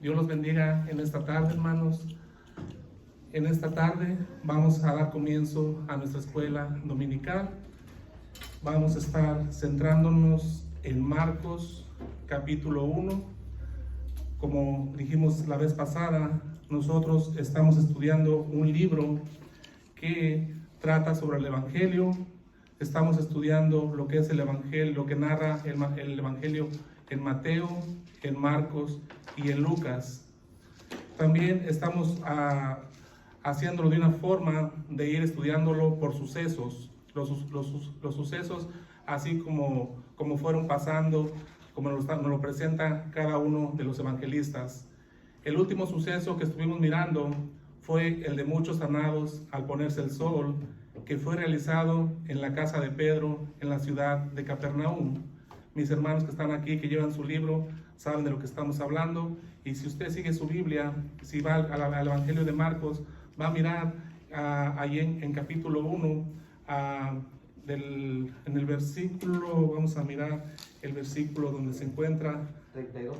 Dios los bendiga en esta tarde, hermanos. En esta tarde vamos a dar comienzo a nuestra escuela dominical. Vamos a estar centrándonos en Marcos capítulo 1. Como dijimos la vez pasada, nosotros estamos estudiando un libro que trata sobre el Evangelio. Estamos estudiando lo que es el Evangelio, lo que narra el Evangelio en Mateo, en Marcos y en Lucas. También estamos haciéndolo de una forma de ir estudiándolo por sucesos, los sucesos así como fueron pasando, como nos lo presenta cada uno de los evangelistas. El último suceso que estuvimos mirando fue el de muchos sanados al ponerse el sol, que fue realizado en la casa de Pedro, en la ciudad de Capernaum. Mis hermanos que están aquí, que llevan su libro, saben de lo que estamos hablando. Y si usted sigue su Biblia, si va al Evangelio de Marcos, va a mirar ahí en capítulo 1, en el versículo, vamos a mirar el versículo donde se encuentra 32.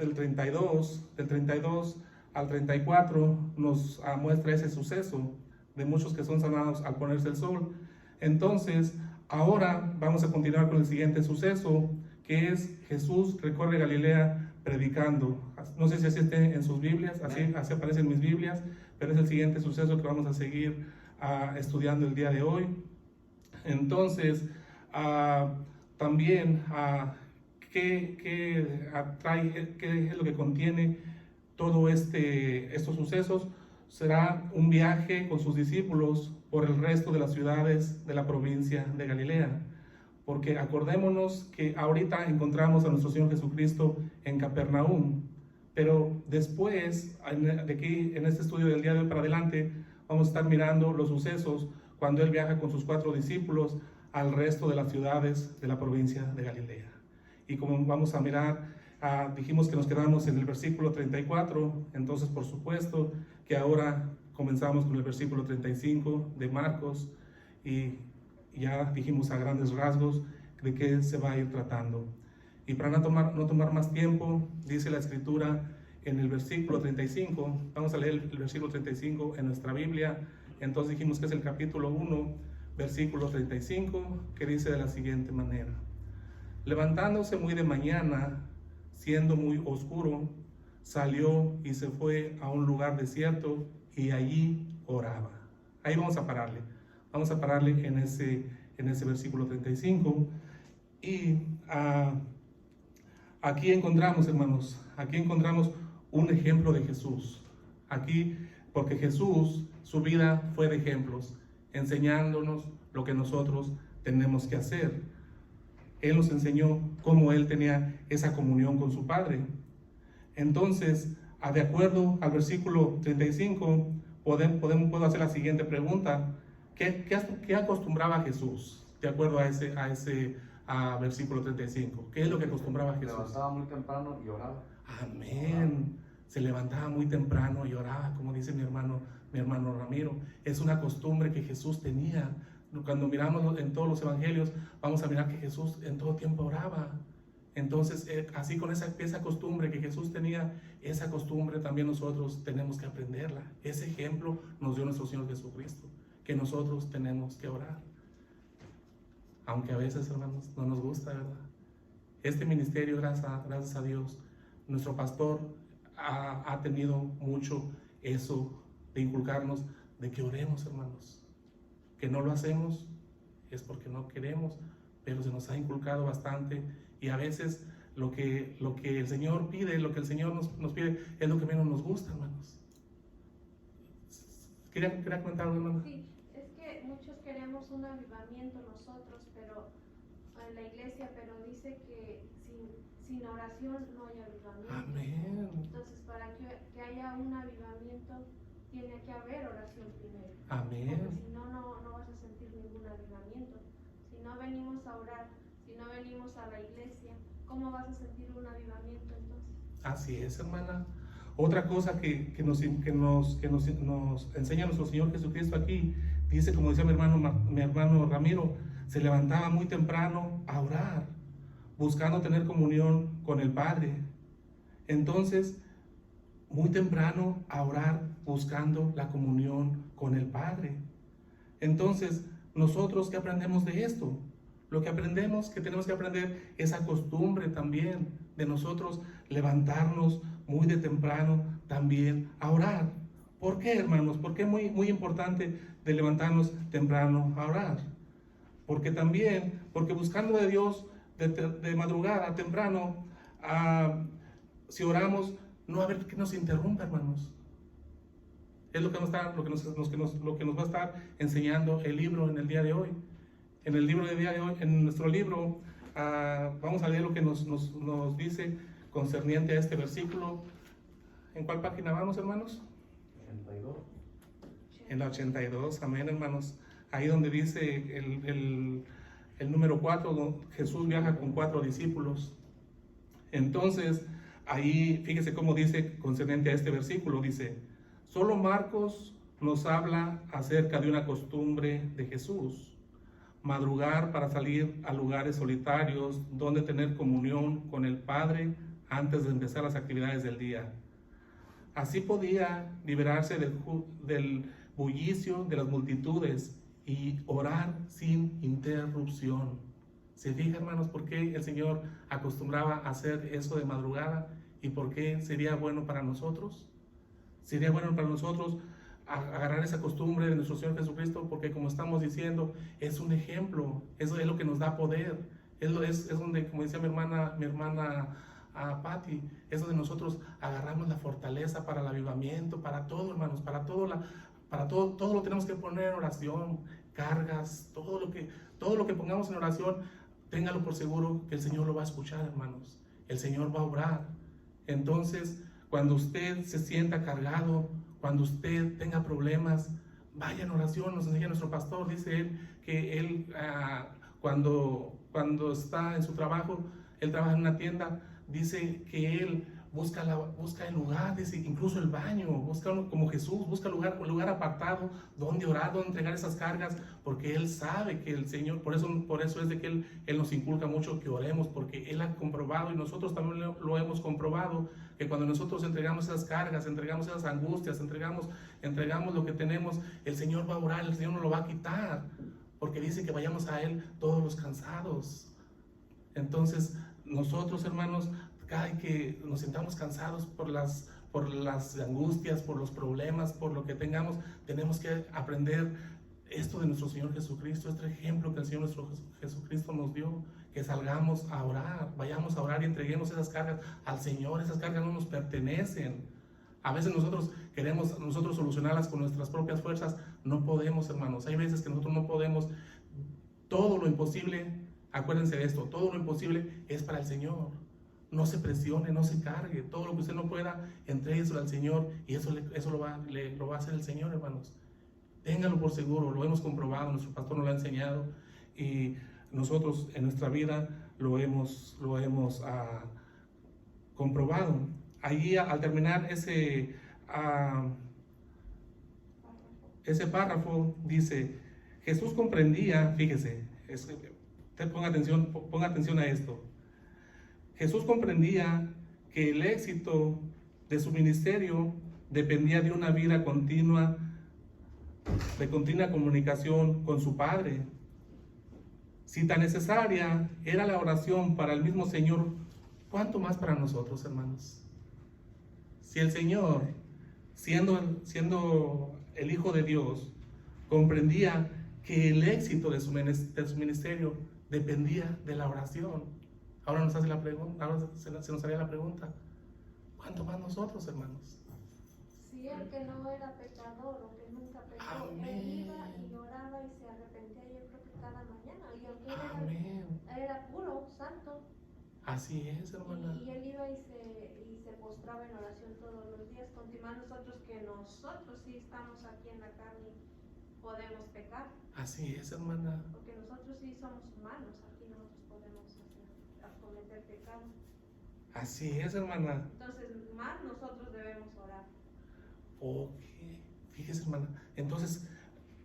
del 32 al 34, nos muestra ese suceso de muchos que son sanados al ponerse el sol. Entonces, ahora vamos a continuar con el siguiente suceso, que es Jesús recorre Galilea predicando. No sé si así esté en sus Biblias, así aparece en mis Biblias, pero es el siguiente suceso que vamos a seguir estudiando el día de hoy. Entonces, también, ¿qué es lo que contiene todo estos sucesos? Será un viaje con sus discípulos por el resto de las ciudades de la provincia de Galilea. Porque acordémonos que ahorita encontramos a nuestro Señor Jesucristo en Capernaum, pero después, de aquí, en este estudio del día de hoy para adelante, vamos a estar mirando los sucesos cuando Él viaja con sus 4 discípulos al resto de las ciudades de la provincia de Galilea. Y como vamos a mirar, dijimos que nos quedamos en el versículo 34, entonces por supuesto que ahora comenzamos con el versículo 35 de Marcos y ya dijimos a grandes rasgos de qué se va a ir tratando. Y para no tomar más tiempo, dice la Escritura en el versículo 35, vamos a leer el versículo 35 en nuestra Biblia. Entonces dijimos que es el capítulo 1, versículo 35, que dice de la siguiente manera: levantándose muy de mañana, siendo muy oscuro, salió y se fue a un lugar desierto y allí oraba. Ahí vamos a pararle en ese versículo 35. Y aquí encontramos, hermanos, un ejemplo de Jesús. Aquí, porque Jesús, su vida fue de ejemplos, enseñándonos lo que nosotros tenemos que hacer. Él nos enseñó cómo Él tenía esa comunión con su Padre. Entonces, de acuerdo al versículo 35, puedo hacer la siguiente pregunta. ¿Qué acostumbraba Jesús? De acuerdo a ese versículo 35. ¿Qué es lo que acostumbraba Jesús? Se levantaba muy temprano y oraba. Amén. Se levantaba muy temprano y oraba, como dice mi hermano Ramiro. Es una costumbre que Jesús tenía. Cuando miramos en todos los evangelios, vamos a mirar que Jesús en todo tiempo oraba. Entonces, así con esa costumbre que Jesús tenía, esa costumbre también nosotros tenemos que aprenderla. Ese ejemplo nos dio nuestro Señor Jesucristo, que nosotros tenemos que orar. Aunque a veces, hermanos, no nos gusta, ¿verdad? Este ministerio, gracias a Dios, nuestro pastor ha tenido mucho eso de inculcarnos, de que oremos, hermanos. Que no lo hacemos es porque no queremos, pero se nos ha inculcado bastante, y a veces lo que el Señor pide, lo que el Señor nos pide, es lo que menos nos gusta, hermanos. ¿Quería comentar algo, hermano? Sí, es que muchos queremos un avivamiento nosotros, pero en la iglesia, pero dice que sin oración no hay avivamiento. Amén. Entonces, para que haya un avivamiento, tiene que haber oración primero. Amén. Porque si no, no vas a sentir ningún avivamiento. Si no venimos a orar, si no venimos a la iglesia, ¿cómo vas a sentir un avivamiento entonces? Así es, hermana. Otra cosa que nos enseña nuestro Señor Jesucristo aquí, dice, como decía mi hermano Ramiro, se levantaba muy temprano a orar, buscando tener comunión con el Padre. Entonces, muy temprano a orar buscando la comunión con el Padre. Entonces, nosotros, ¿qué aprendemos de esto? Lo que aprendemos, que tenemos que aprender, esa costumbre también de nosotros levantarnos muy de temprano también a orar. ¿Por qué, hermanos? ¿Por qué muy importante de levantarnos temprano a orar? Porque buscando de Dios de madrugada, temprano, si oramos, no va a haber que nos interrumpa, hermanos. Es lo que nos va a estar enseñando el libro en el día de hoy. En el libro del día de hoy, en nuestro libro, vamos a leer lo que nos dice concerniente a este versículo. ¿En cuál página vamos, hermanos? 82. En la 82, amén, hermanos. Ahí donde dice el número 4, Jesús viaja con 4 discípulos. Entonces, ahí fíjese cómo dice concerniente a este versículo, dice: solo Marcos nos habla acerca de una costumbre de Jesús: madrugar para salir a lugares solitarios donde tener comunión con el Padre antes de empezar las actividades del día. Así podía liberarse del bullicio de las multitudes y orar sin interrupción. ¿Se fija, hermanos, por qué el Señor acostumbraba a hacer eso de madrugada y por qué sería bueno para nosotros? Sería bueno para nosotros agarrar esa costumbre de nuestro Señor Jesucristo, porque como estamos diciendo, es un ejemplo. Eso es lo que nos da poder. Es donde, como decía mi hermana Patti, es donde nosotros agarramos la fortaleza para el avivamiento, para todo, hermanos, para todo lo tenemos que poner en oración, cargas, todo lo que pongamos en oración, téngalo por seguro que el Señor lo va a escuchar, hermanos. El Señor va a obrar. Entonces, cuando usted se sienta cargado, cuando usted tenga problemas, vaya en oración. Nos enseña nuestro pastor, dice él, que él cuando está en su trabajo, él trabaja en una tienda, dice que él busca el lugar, dice, incluso el baño, busca como Jesús, busca un lugar apartado donde orar, donde entregar esas cargas, porque él sabe que el Señor, por eso es de que él nos inculca mucho que oremos, porque él ha comprobado, y nosotros también lo hemos comprobado, que cuando nosotros entregamos esas cargas, entregamos esas angustias, entregamos lo que tenemos, el Señor va a orar, el Señor nos lo va a quitar, porque dice que vayamos a Él todos los cansados. Entonces, nosotros, hermanos, cada que nos sintamos cansados por las angustias, por los problemas, por lo que tengamos, tenemos que aprender esto de nuestro Señor Jesucristo, este ejemplo que el Señor nuestro Jesucristo nos dio, que salgamos a orar, vayamos a orar y entreguemos esas cargas al Señor. Esas cargas no nos pertenecen. A veces nosotros queremos solucionarlas con nuestras propias fuerzas. No podemos, hermanos. Hay veces que nosotros no podemos. Todo lo imposible, acuérdense de esto, todo lo imposible es para el Señor. No se presione, no se cargue. Todo lo que usted no pueda, entrégueselo al Señor, y eso lo va a hacer el Señor, hermanos. Ténganlo por seguro, lo hemos comprobado, nuestro pastor nos lo ha enseñado, y nosotros en nuestra vida lo hemos comprobado. Allí, al terminar ese párrafo, dice: Jesús comprendía, fíjese, ponga atención a esto. Jesús comprendía que el éxito de su ministerio dependía de una vida continua, de continua comunicación con su Padre. Si tan necesaria era la oración para el mismo Señor, ¿cuánto más para nosotros, hermanos? Si el Señor, siendo el Hijo de Dios, comprendía que el éxito de su ministerio dependía de la oración, ahora se nos haría la pregunta: ¿cuánto más nosotros, hermanos? Si el que no era pecador o que nunca pecó, él iba y oraba y se arrepentía, yo creo que cada mañana, y aunque era puro, santo. Así es, hermana. Y él iba y se postraba en oración todos los días, continuar nosotros sí estamos aquí en la carne, podemos pecar. Así es, hermana. Porque nosotros sí somos humanos, aquí nosotros podemos cometer pecado. Así es, hermana. Entonces, más nosotros debemos orar. Ok, fíjese, hermana. Entonces,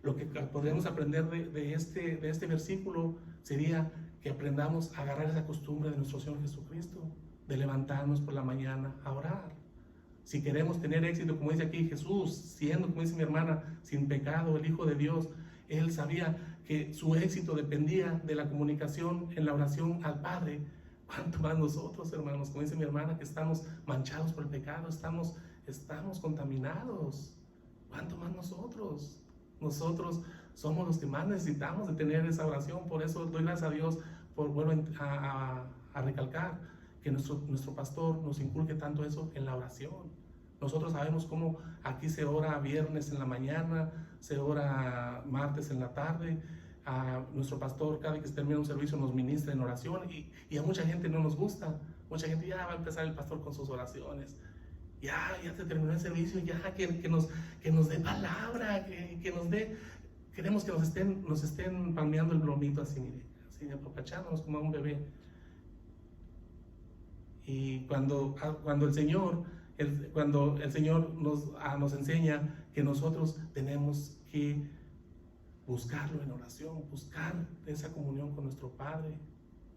lo que podríamos aprender de este versículo sería que aprendamos a agarrar esa costumbre de nuestro Señor Jesucristo, de levantarnos por la mañana a orar. Si queremos tener éxito, como dice aquí Jesús, siendo, como dice mi hermana, sin pecado, el Hijo de Dios, Él sabía que su éxito dependía de la comunicación en la oración al Padre. ¿Cuánto más nosotros, hermanos? Como dice mi hermana, que estamos manchados por el pecado, estamos contaminados. ¿Cuánto más nosotros? Nosotros somos los que más necesitamos de tener esa oración. Por eso doy gracias a Dios, vuelvo a recalcar que nuestro pastor nos inculque tanto eso en la oración. Nosotros sabemos cómo aquí se ora viernes en la mañana, se ora martes en la tarde. Nuestro pastor, cada vez que se termina un servicio, nos ministra en oración, y a mucha gente no nos gusta. Mucha gente ya va a empezar el pastor con sus oraciones. Ya se terminó el servicio, ya que nos dé palabra, que nos dé. Queremos que nos estén palmeando el lomito así, mire, así apapachándonos como a un bebé. Y cuando el Señor nos enseña que nosotros tenemos que buscarlo en oración, buscar esa comunión con nuestro Padre,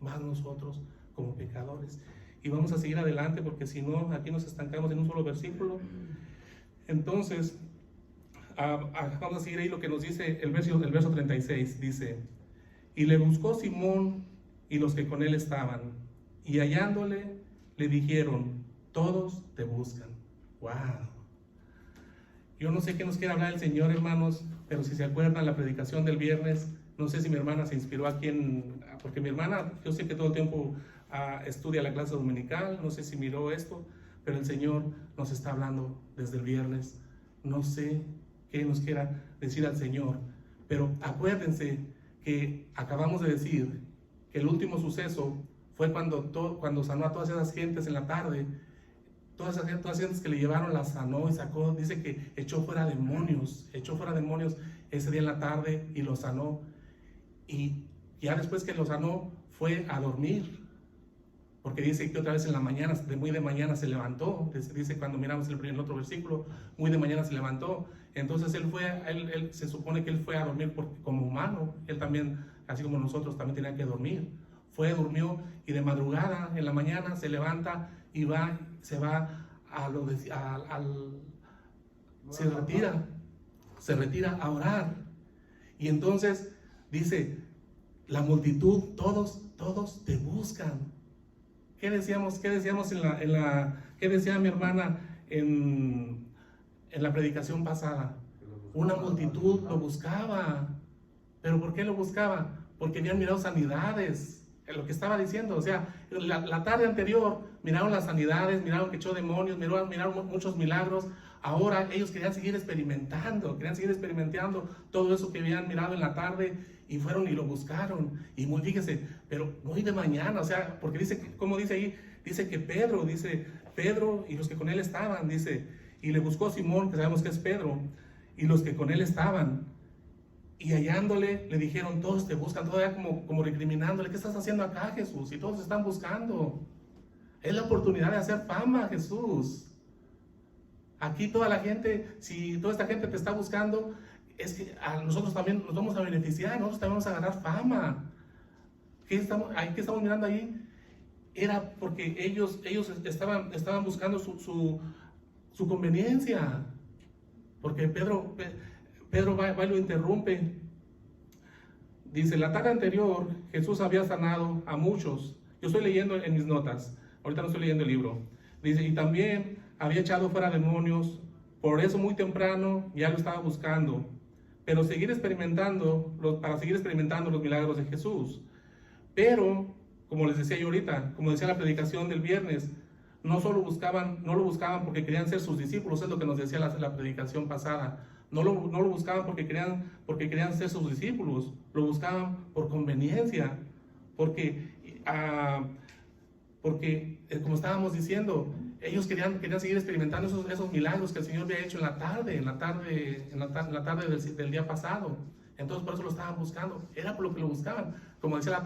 más nosotros como pecadores. Y vamos a seguir adelante, porque si no, aquí nos estancamos en un solo versículo. Entonces, vamos a seguir ahí lo que nos dice el verso 36. Dice: y le buscó Simón y los que con él estaban, y hallándole, le dijeron: todos te buscan. ¡Wow! Yo no sé qué nos quiere hablar el Señor, hermanos, pero si se acuerdan la predicación del viernes, no sé si mi hermana se inspiró aquí porque mi hermana, yo sé que todo el tiempo estudia la clase dominical, no sé si miró esto, pero el Señor nos está hablando desde el viernes. No sé qué nos quiera decir al Señor, pero acuérdense que acabamos de decir que el último suceso fue cuando sanó a todas esas gentes en la tarde. Todas esas gentes que le llevaron, la sanó y sacó. Dice que echó fuera demonios ese día en la tarde y lo sanó. Y ya después que lo sanó, fue a dormir, porque dice que otra vez en la mañana, muy de mañana se levantó. Dice cuando miramos el otro versículo, muy de mañana se levantó. Entonces él se supone que él fue a dormir como humano. Él también, así como nosotros, también tenía que dormir. Durmió, y de madrugada, en la mañana, se levanta y se retira a orar. Y entonces dice, la multitud, todos te buscan. ¿Qué decíamos qué decía mi hermana en la predicación pasada? Una multitud lo buscaba. ¿Pero por qué lo buscaba? Porque habían mirado sanidades. Lo que estaba diciendo, o sea, la tarde anterior miraron las sanidades, miraron que echó demonios, miraron muchos milagros. Ahora ellos querían seguir experimentando todo eso que habían mirado en la tarde, y fueron y lo buscaron. Y fíjese, pero muy de mañana, o sea, porque dice, como dice ahí, dice que Pedro y los que con él estaban, dice, y le buscó Simón, que sabemos que es Pedro, y los que con él estaban. Y hallándole, le dijeron: todos te buscan, todavía como recriminándole: ¿qué estás haciendo acá, Jesús? Y todos te están buscando. Es la oportunidad de hacer fama, Jesús. Aquí toda la gente, si toda esta gente te está buscando, es que a nosotros también nos vamos a beneficiar, nosotros también vamos a ganar fama. ¿Qué estamos mirando ahí? Era porque ellos estaban buscando su conveniencia. Porque Pedro va y lo interrumpe. Dice: la tarde anterior Jesús había sanado a muchos. Yo estoy leyendo en mis notas, ahorita no estoy leyendo el libro. Dice: y también había echado fuera demonios. Por eso muy temprano ya lo estaba buscando, para seguir experimentando los milagros de Jesús. Pero, como les decía yo ahorita, como decía la predicación del viernes, no lo buscaban porque querían ser sus discípulos. Es lo que nos decía la predicación pasada. No lo buscaban porque querían ser sus discípulos. Lo buscaban por conveniencia. Porque como estábamos diciendo, ellos querían seguir experimentando esos milagros que el Señor había hecho en la tarde del día pasado. Entonces por eso lo estaban buscando. Era por lo que lo buscaban. Como decía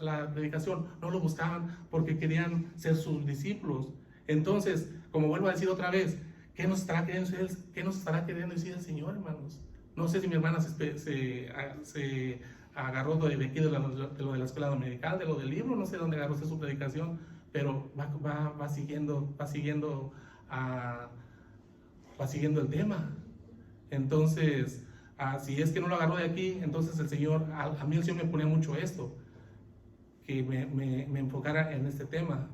la predicación, no lo buscaban porque querían ser sus discípulos. Entonces, como vuelvo a decir otra vez, ¿qué nos estará queriendo decir el Señor, hermanos? No sé si mi hermana se agarró de aquí de lo de la escuela dominical, de lo del libro, no sé dónde agarró su predicación, pero va siguiendo va siguiendo el tema. Entonces, si es que no lo agarró de aquí, entonces el Señor, a mí el Señor me ponía mucho esto, que me enfocara en este tema,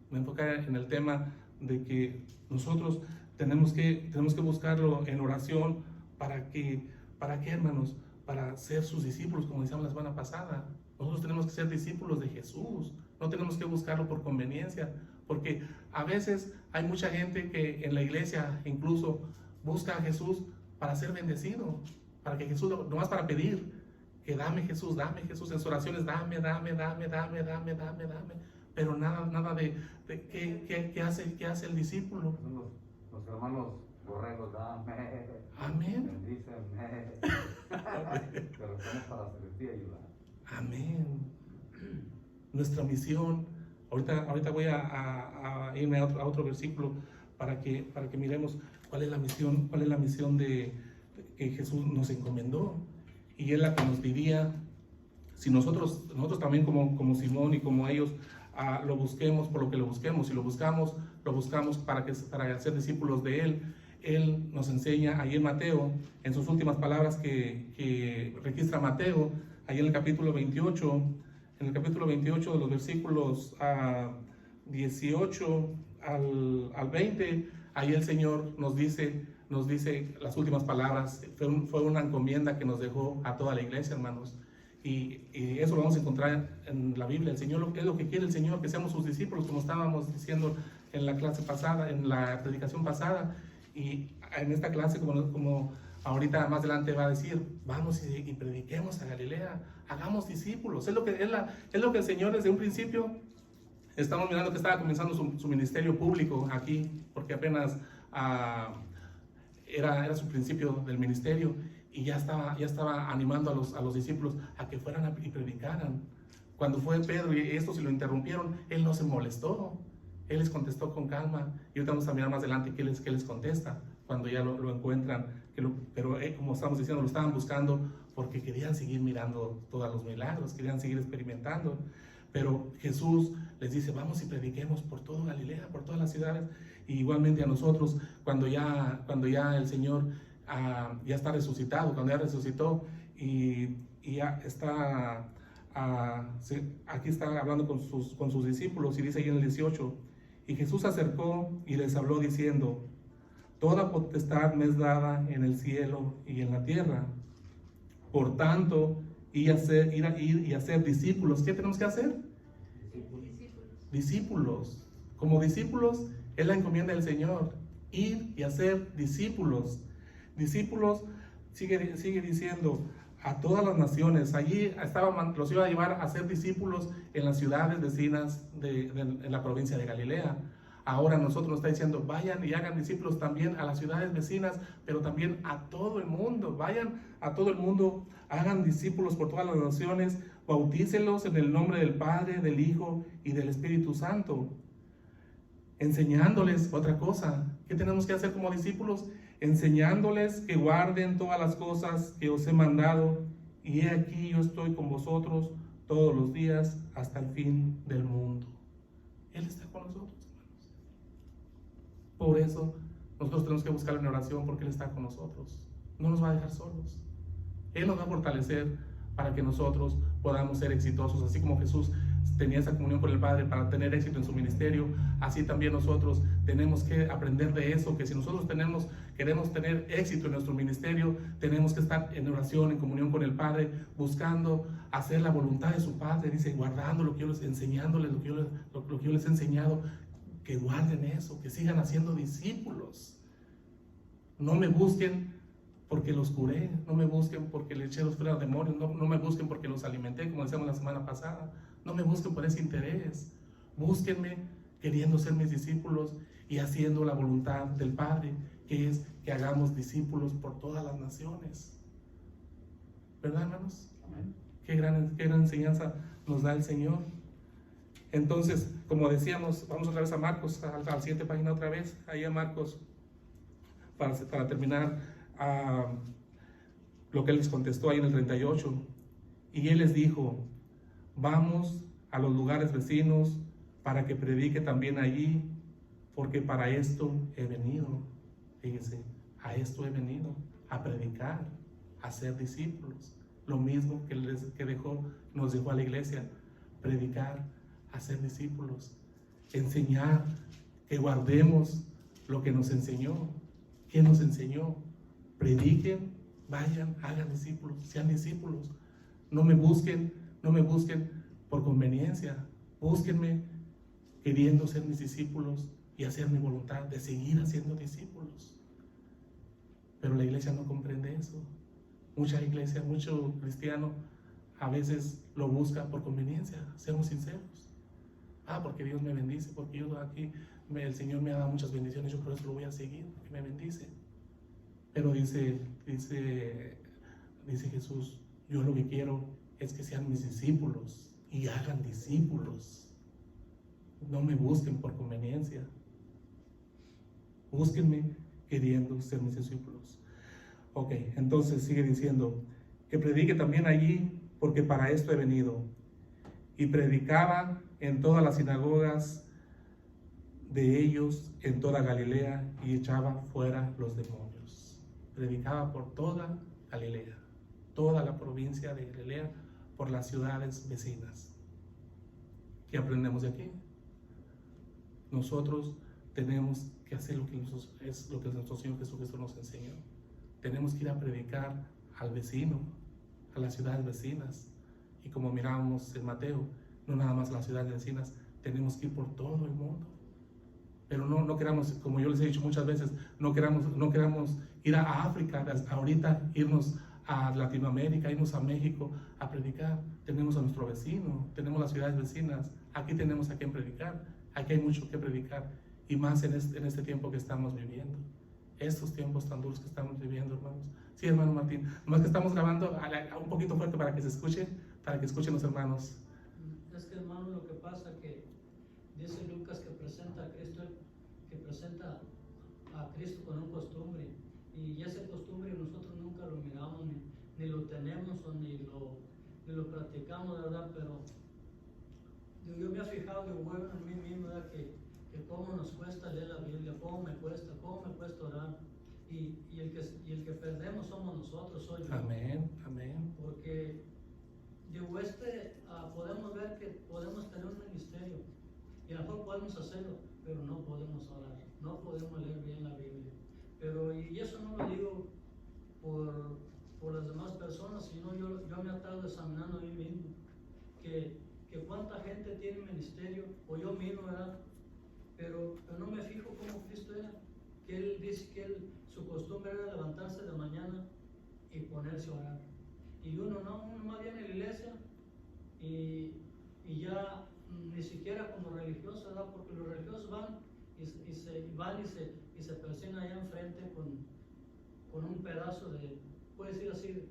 me enfocara en el tema de que nosotros tenemos que buscarlo en oración. ¿Para qué, hermanos? Para ser sus discípulos, como decíamos la semana pasada. Nosotros tenemos que ser discípulos de Jesús, no tenemos que buscarlo por conveniencia, porque a veces hay mucha gente que en la iglesia incluso busca a Jesús para ser bendecido, para que Jesús, nomás para pedir, que dame Jesús, en sus oraciones, dame, pero nada de ¿qué hace el discípulo? Los hermanos borregos, dame. Amén. Bendíceme. Pero estamos para servirte y ayudar. Amén. Nuestra misión, ahorita voy a irme a otro versículo para que miremos cuál es la misión de que Jesús nos encomendó, y es la que nos diría. Si nosotros también como Simón y como ellos lo busquemos por lo que lo busquemos, si lo buscamos para ser discípulos de Él. Él nos enseña ahí en Mateo, en sus últimas palabras que registra Mateo, ahí en el capítulo 28, de los versículos 18 al 20, ahí el Señor nos dice las últimas palabras. Fue una encomienda que nos dejó a toda la iglesia, hermanos. Y eso lo vamos a encontrar en la Biblia. El Señor, es lo que quiere el Señor, que seamos sus discípulos, como estábamos diciendo en la clase pasada, en la predicación pasada. Y en esta clase, como ahorita más adelante va a decir, vamos y prediquemos a Galilea, hagamos discípulos. Es lo que el Señor desde un principio. Estamos mirando que estaba comenzando su ministerio público aquí, porque apenas era su principio del ministerio, y ya estaba animando a los discípulos a que fueran y predicaran. Cuando fue Pedro y estos y lo interrumpieron, él no se molestó. Él les contestó con calma, y ahorita vamos a mirar más adelante qué les contesta cuando ya lo encuentran. Pero como estamos diciendo, lo estaban buscando porque querían seguir mirando todos los milagros, querían seguir experimentando. Pero Jesús les dice, vamos y prediquemos por toda Galilea, por todas las ciudades. Y igualmente a nosotros, cuando ya el Señor ya está resucitado, cuando ya resucitó y ya está, aquí está hablando con sus discípulos, y dice ahí en el 18, y Jesús se acercó y les habló diciendo, toda potestad me es dada en el cielo y en la tierra. Por tanto, ir y hacer discípulos. ¿Qué tenemos que hacer? Discípulos. Como discípulos es la encomienda del Señor. Ir y hacer discípulos. Discípulos, sigue diciendo, a todas las naciones. Allí los iba a llevar a ser discípulos en las ciudades vecinas en la provincia de Galilea. Ahora nosotros nos está diciendo, vayan y hagan discípulos también a las ciudades vecinas, pero también a todo el mundo. Vayan a todo el mundo, hagan discípulos por todas las naciones, bautícelos en el nombre del Padre, del Hijo y del Espíritu Santo. Enseñándoles otra cosa. ¿Qué tenemos que hacer como discípulos? Enseñándoles que guarden todas las cosas que os he mandado, y he aquí yo estoy con vosotros todos los días hasta el fin del mundo. Él está con nosotros, hermanos. Por eso nosotros tenemos que buscarlo en oración, porque Él está con nosotros. No nos va a dejar solos. Él nos va a fortalecer para que nosotros podamos ser exitosos, así como Jesús tenía esa comunión con el Padre para tener éxito en su ministerio. Así también nosotros tenemos que aprender de eso, que si nosotros queremos tener éxito en nuestro ministerio, tenemos que estar en oración, en comunión con el Padre, buscando hacer la voluntad de su Padre. Dice, guardando lo que yo les enseñándoles, lo que yo les he enseñado, que guarden eso, que sigan haciendo discípulos. No me busquen porque los curé, no me busquen porque le eché los fuera demonios, no me busquen porque los alimenté, como decíamos la semana pasada. No me busquen por ese interés. Búsquenme queriendo ser mis discípulos y haciendo la voluntad del Padre, que es que hagamos discípulos por todas las naciones. ¿Verdad, hermanos? Amén. Qué gran enseñanza nos da el Señor. Entonces, como decíamos, vamos otra vez a Marcos, a la siguiente página otra vez, ahí a Marcos, para terminar lo que Él les contestó ahí en el 38. Y Él les dijo, vamos a los lugares vecinos para que predique también allí, porque para esto he venido. Fíjense, a esto he venido, a predicar, a ser discípulos. Lo mismo que nos dejó a la iglesia, predicar, a ser discípulos, enseñar, que guardemos lo que nos enseñó. ¿Qué nos enseñó? Prediquen, vayan, hagan discípulos, sean discípulos. No me busquen por conveniencia. Búsquenme queriendo ser mis discípulos y hacer mi voluntad de seguir haciendo discípulos. Pero la iglesia no comprende eso. Mucha iglesia, mucho cristiano a veces lo busca por conveniencia, seamos sinceros. Porque Dios me bendice, porque yo aquí, el Señor me ha dado muchas bendiciones, yo por eso lo voy a seguir, porque me bendice. Pero dice Jesús, yo lo que quiero es que sean mis discípulos y hagan discípulos. No me busquen por conveniencia. Búsquenme queriendo ser mis discípulos. Ok, entonces sigue diciendo que predique también allí, porque para esto he venido. Y predicaba en todas las sinagogas de ellos, en toda Galilea, y echaba fuera los demonios. Predicaba por toda Galilea, toda la provincia de Galilea, por las ciudades vecinas. ¿Qué aprendemos de aquí? Nosotros tenemos que hacer lo que nuestro Señor Jesucristo nos enseñó. Tenemos que ir a predicar al vecino, a las ciudades vecinas. Y como mirábamos en Mateo, no nada más a las ciudades vecinas, tenemos que ir por todo el mundo. Pero no queramos, como yo les he dicho muchas veces, no queramos ir a África, ahorita irnos a Latinoamérica, irnos a México a predicar. Tenemos a nuestro vecino, tenemos las ciudades vecinas, aquí tenemos a quien predicar, aquí hay mucho que predicar, y más en este tiempo que estamos viviendo, estos tiempos tan duros que estamos viviendo, hermanos. Sí, hermano Martín, nomás que estamos grabando un poquito fuerte para que se escuche, para que escuchen los hermanos. Es que, hermano, lo que pasa que dice Lucas que presenta a Cristo con una costumbre, y esa costumbre nosotros nunca lo miramos, ni lo tenemos o ni lo practicamos, ¿verdad? Pero yo me he fijado de bueno en mí mismo, ¿verdad? Que cómo nos cuesta leer la Biblia, cómo me cuesta orar, y el que perdemos somos nosotros, soy yo. Amén, amén. Porque podemos ver que podemos tener un ministerio y a lo mejor podemos hacerlo, pero no podemos orar, no podemos leer bien la Biblia. Y eso no lo digo por las demás personas, sino yo me he estado examinando a mí mismo, que cuánta gente tiene ministerio, o yo mismo, ¿verdad? Pero no me fijo como Cristo era, que Él dice que su costumbre era levantarse de mañana y ponerse a orar. Y uno más viene a la iglesia y ya ni siquiera como religioso, ¿verdad? Porque los religiosos van y se persignan allá enfrente con un pedazo de, puede decir así,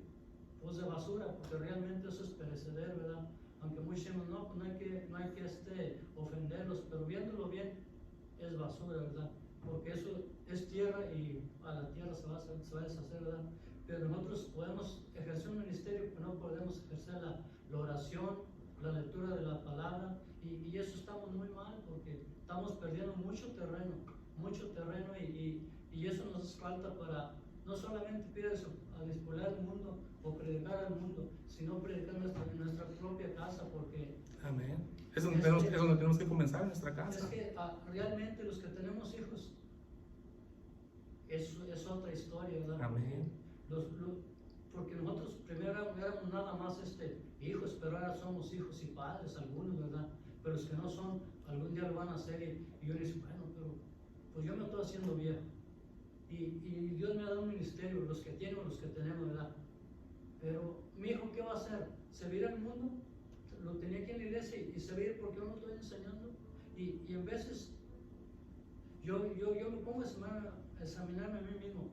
pues de basura, porque realmente eso es perecedero, ¿verdad? Aunque muchos decimos, no, pues no hay que ofenderlos, pero viéndolo bien, es basura, ¿verdad? Porque eso es tierra y a la tierra se va a deshacer, ¿verdad? Pero nosotros podemos ejercer un ministerio, pero no podemos ejercer la oración, la lectura de la palabra, y eso estamos muy mal, porque estamos perdiendo mucho terreno, y eso nos hace falta para no solamente ir a discipular al mundo o predicar al mundo, sino predicar en nuestra propia casa, porque amén. Es donde tenemos que comenzar, en nuestra casa. Es que realmente los que tenemos hijos, es otra historia, ¿verdad? Amén. Porque nosotros primero éramos nada más hijos, pero ahora somos hijos y padres, algunos, ¿verdad? Pero los que no son, algún día lo van a hacer, y yo les digo, bueno, pero pues yo me estoy haciendo viejo, y Dios me ha dado un ministerio, los que tienen o los que tenemos, ¿verdad? Pero mi hijo, ¿qué va a hacer? ¿Se va a ir al mundo? Lo tenía aquí en la iglesia y se va a ir porque yo no estoy enseñando, y en veces yo me pongo a examinarme a mí mismo.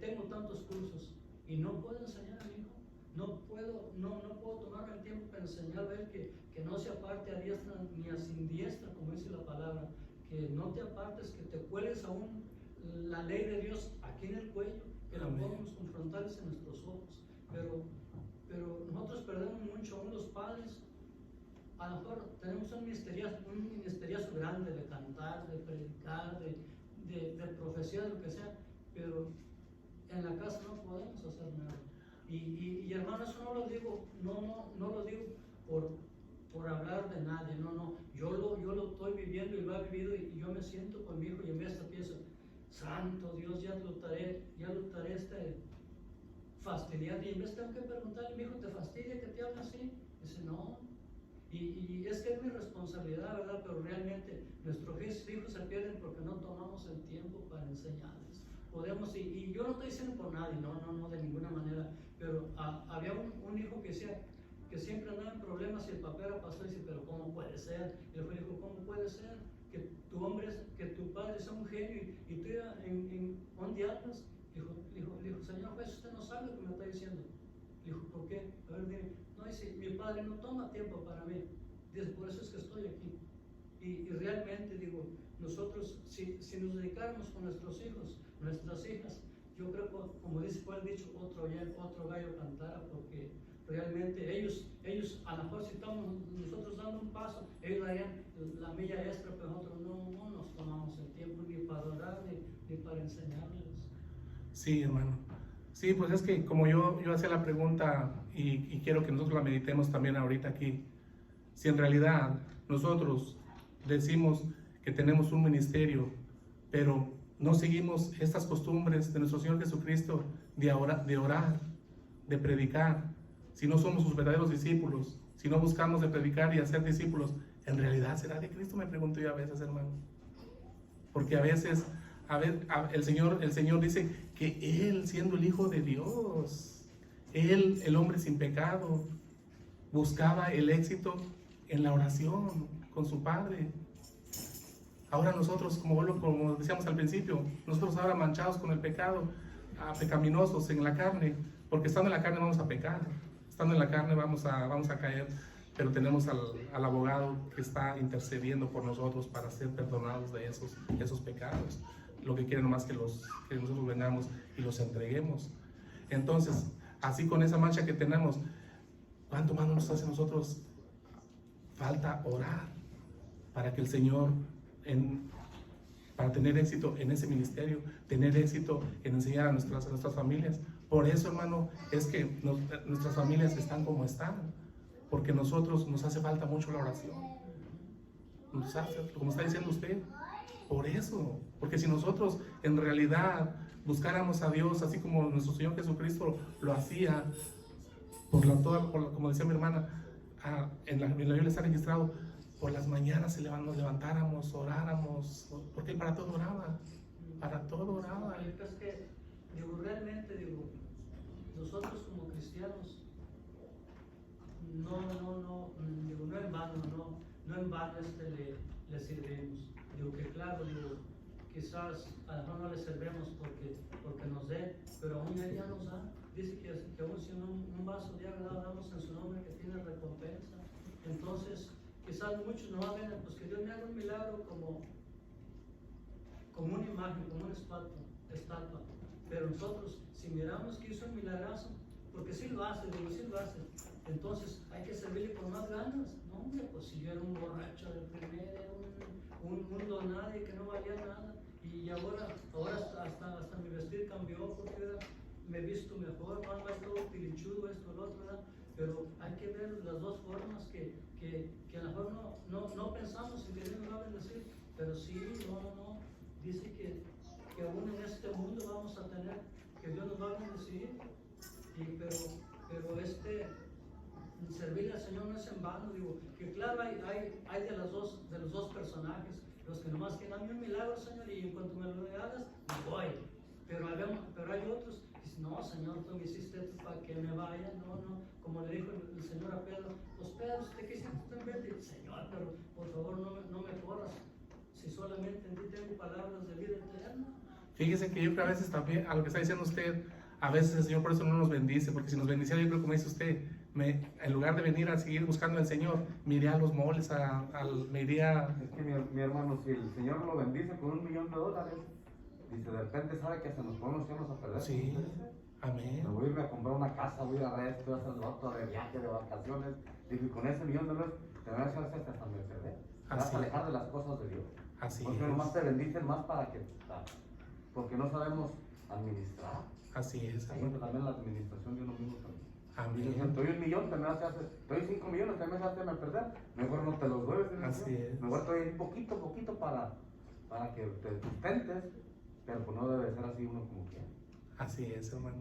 Tengo tantos cursos y no puedo enseñar a mi hijo, no puedo tomarme el tiempo para enseñarle a él que no se aparte a diestra ni a siniestra, como dice la palabra, que no te apartes, que te cuelgues aún la ley de Dios aquí en el cuello, que la podemos confrontar en nuestros ojos, pero nosotros perdemos mucho, aún los padres, a lo mejor tenemos un ministeriazo grande de cantar, de predicar, de profecía, de lo que sea, pero en la casa no podemos hacer nada. Y hermano, eso no lo digo, no lo digo por hablar de nadie, no, yo lo estoy viviendo y lo he vivido, y yo me siento con mi hijo y en vez de pienso, santo Dios, ya lo estaré fastidiando, y en vez tengo que preguntarle, mi hijo, ¿te fastidia que te hable así? Dice, no. Y es que es mi responsabilidad, ¿verdad? Pero realmente nuestros hijos se pierden porque no tomamos el tiempo para enseñarles. Podemos, y yo no estoy diciendo por nadie, no, de ninguna manera, pero había un hijo que decía que siempre andaba en problemas, y el papá era pastor, y dice, pero ¿cómo puede ser? Y el hijo dijo, ¿cómo puede ser que tu padre sea un genio y tú en ¿dónde hablas? Dijo, Señor juez, usted no sabe lo que me está diciendo. Dijo, ¿por qué? A ver, dime. No, dice, mi padre no toma tiempo para mí. Dice, por eso es que estoy aquí. Y realmente, digo, nosotros, si nos dedicáramos con nuestros hijos, nuestras hijas, yo creo que, como dice el dicho, otro gallo cantara, porque realmente ellos a lo mejor si estamos nosotros dando un paso, ellos darían la milla extra, pero nosotros no nos tomamos el tiempo ni para orar ni para enseñarles. Sí, hermano. Sí, pues es que como yo hacía la pregunta y quiero que nosotros la meditemos también ahorita aquí, si en realidad nosotros decimos que tenemos un ministerio, pero no seguimos estas costumbres de nuestro Señor Jesucristo de orar, de predicar, si no somos sus verdaderos discípulos, si no buscamos de predicar y hacer discípulos, ¿en realidad será de Cristo? Me pregunto yo a veces, hermano. Porque a veces, el Señor dice que Él, siendo el Hijo de Dios, Él, el hombre sin pecado, buscaba el éxito en la oración con su Padre. Ahora nosotros, como decíamos al principio, nosotros ahora manchados con el pecado, pecaminosos en la carne, porque estando en la carne vamos a pecar, estando en la carne vamos a caer, pero tenemos al abogado que está intercediendo por nosotros para ser perdonados de esos pecados. Lo que quiere nomás que nosotros vengamos y los entreguemos. Entonces, así con esa mancha que tenemos, ¿cuánto más nos hace a nosotros falta orar para que el Señor, para tener éxito en ese ministerio, tener éxito en enseñar a nuestras familias? Por eso, hermano, es que nuestras familias están como están, porque nos hace falta mucho la oración. Como está diciendo usted, por eso, porque si nosotros en realidad buscáramos a Dios así como nuestro Señor Jesucristo lo hacía, como decía mi hermana, en la Biblia está registrado, por las mañanas nos levantáramos, oráramos, porque Él para todo oraba. Es que, realmente, nosotros como cristianos, no en vano le sirvemos. Que claro, quizás a lo mejor no le servemos porque nos dé, pero aún Él ya nos da. Dice que aún si un vaso de agua damos en su nombre, que tiene recompensa. Entonces, quizás muchos no van a ver, pues que Dios me haga un milagro como una imagen, como una estatua. Pero nosotros, si miramos que hizo un milagrazo, porque sí lo hace, entonces hay que servirle con más ganas. No, hombre, pues si yo era un borracho del primer, era un don nadie que no valía nada, y ahora hasta mi vestir cambió, porque me he visto mejor, no es todo pilichudo, esto, lo otro, ¿verdad? Pero hay que ver las dos formas que a lo mejor no pensamos en que Dios nos va a bendecir, pero sí, dice que aún en este mundo vamos a tener, que Dios nos va a bendecir, pero servir al Señor no es en vano. Que claro, hay de los dos personajes, los que nomás quieren, dame un milagro, Señor, y en cuanto me lo hagas, me voy. Pero hay otros que dicen, no, Señor, tú me hiciste esto para que me vaya. No, como le dijo el Señor a Pedro, pues Pedro, ¿usted qué hiciste en verde? Señor, pero por favor no me corras, si solamente en ti tengo palabras de vida eterna. Fíjese que yo creo que a veces también, a lo que está diciendo usted, a veces el Señor por eso no nos bendice, porque si nos bendiciera, yo creo, como dice usted, en lugar de venir a seguir buscando al Señor, me iría a los moles, me iría... Es que mi hermano, si el Señor lo bendice con $1,000,000, dice, de repente sabe que hasta nos podemos echarnos a perder. Sí. Amén. Me voy a ir a comprar una casa, voy a ir a esto, voy a hacer lo otro, de viaje, de vacaciones. Digo, y con ese $1,000,000 te van a hacer hasta Mercedes. Te vas Así a es. alejar de las cosas de Dios. Así Porque es. nomás te bendicen más para que... Porque no sabemos administrar. Así es, Hay hermano. también la administración de uno mismo también. Y Amén. te doy $1,000,000, te me hace, te doy $5,000,000, te me hace perder. Mejor no te los doy. Así es. Mejor te doy un poquito para que te sustentes, pero pues no debe ser así uno como quiera. Así es, hermano.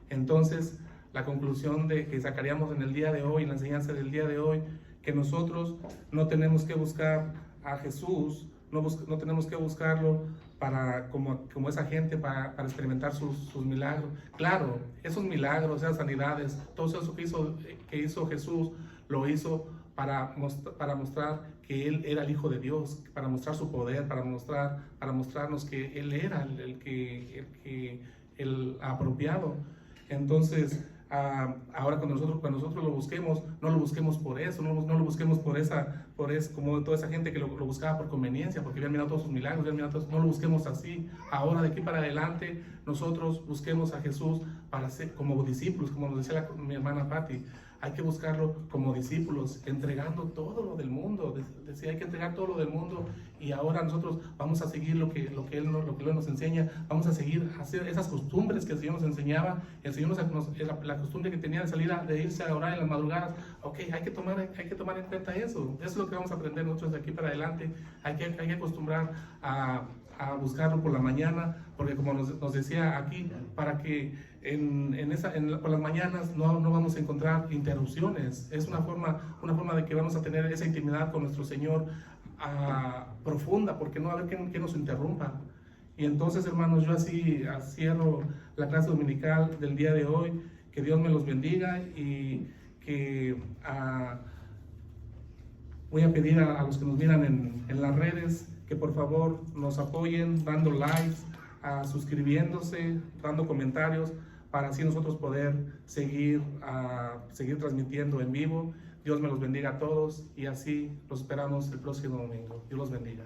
Entonces, la conclusión de que sacaríamos en el día de hoy, en la enseñanza del día de hoy, que nosotros no tenemos que buscar a Jesús, no tenemos que buscarlo para como esa gente para experimentar sus milagros. Claro, esos milagros, esas sanidades, todo eso que hizo Jesús, lo hizo para mostrar que Él era el Hijo de Dios, para mostrar su poder, para mostrarnos que Él era el apropiado. Entonces, ahora cuando nosotros lo busquemos, no lo busquemos por eso, no lo busquemos por como toda esa gente que lo buscaba por conveniencia, porque habían mirado todos sus milagros, no lo busquemos así. Ahora de aquí para adelante, nosotros busquemos a Jesús para ser como discípulos, como nos decía mi hermana Patti. Hay que buscarlo como discípulos, entregando todo lo del mundo. Decía, hay que entregar todo lo del mundo, y ahora nosotros vamos a seguir lo que Él nos enseña. Vamos a seguir hacer esas costumbres que el Señor nos enseñaba. El Señor la costumbre que tenía de irse a orar en las madrugadas. Ok, hay que tomar en cuenta eso. Eso es lo que vamos a aprender nosotros de aquí para adelante. Hay que acostumbrar a buscarlo por la mañana, porque como nos decía aquí, para que por las mañanas no vamos a encontrar interrupciones. Es una forma de que vamos a tener esa intimidad con nuestro Señor profunda, porque no va a haber que nos interrumpa. Y entonces, hermanos, yo así cierro la clase dominical del día de hoy. Que Dios me los bendiga, y que voy a pedir a los que nos miran en las redes que por favor nos apoyen dando likes, suscribiéndose, dando comentarios, para así nosotros poder seguir transmitiendo en vivo. Dios me los bendiga a todos, y así los esperamos el próximo domingo. Dios los bendiga.